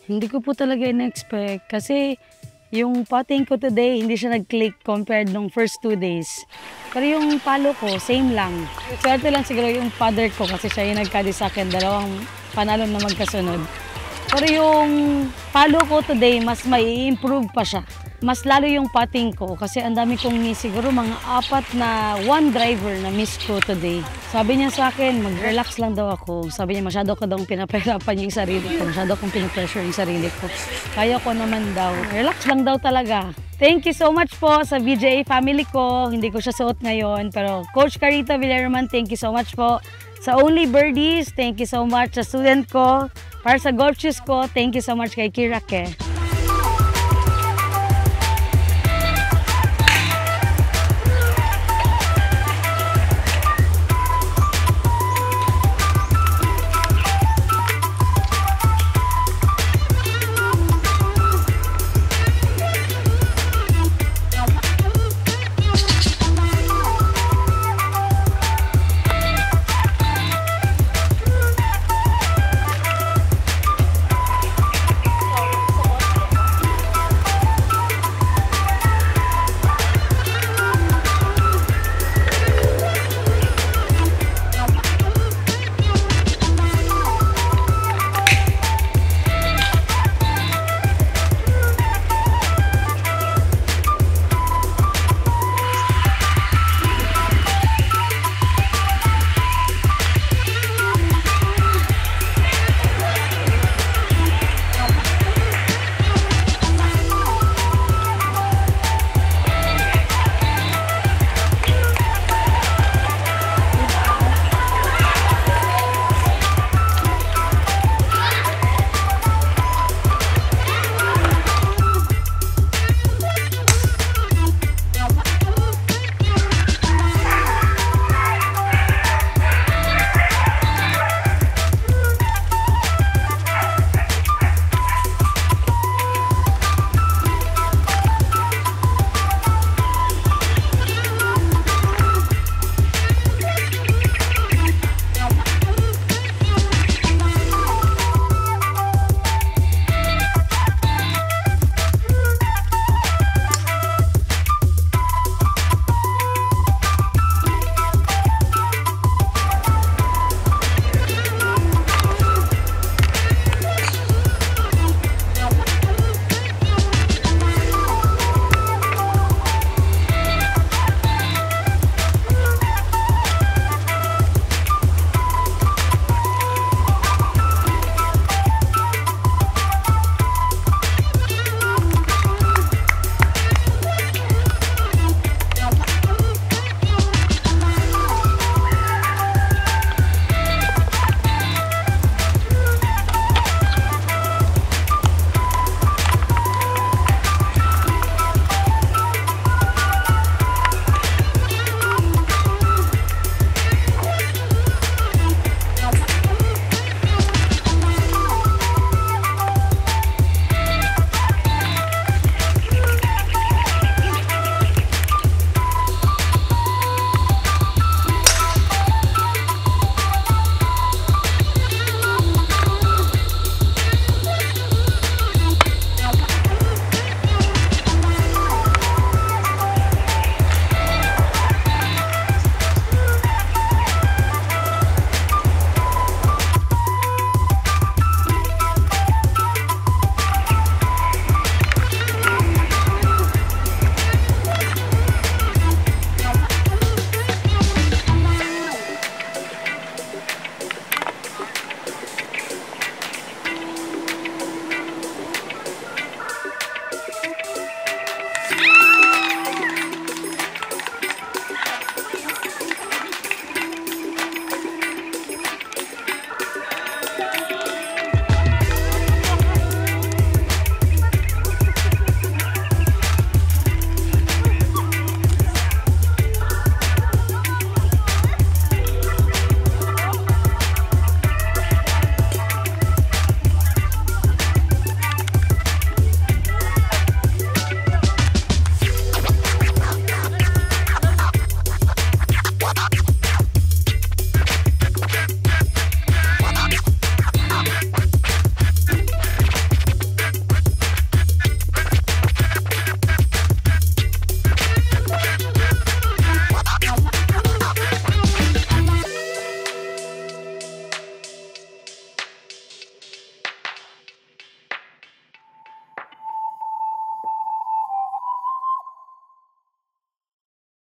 Hindi ko po talaga in-expect kasi yung putting ko today, hindi siya nag-click compared nung first 2 days. Pero yung palo ko, same lang. Swerte lang siguro yung father ko kasi siya yung nagkadi sa akin, dalawang panalo na magkasunod. Pero yung palo ko today, mas may improve pa siya. Mas lalo yung putting ko kasi ang dami kong miss. Siguro mga 4 na one driver na miss ko today. Sabi niya sa akin, mag-relax lang daw ako. Sabi niya, masyado ko daw pinapahirapan yung sarili ko. Masyado kong pinapressure yung sarili ko. Kaya ko naman daw. Relax lang daw talaga. Thank you so much po sa VJA family ko. Hindi ko siya suot ngayon. Pero Coach Carita Villarman, thank you so much po. Sa Only Birdies, thank you so much. Sa student ko, para sa golf shoes ko, thank you so much kay Kirake.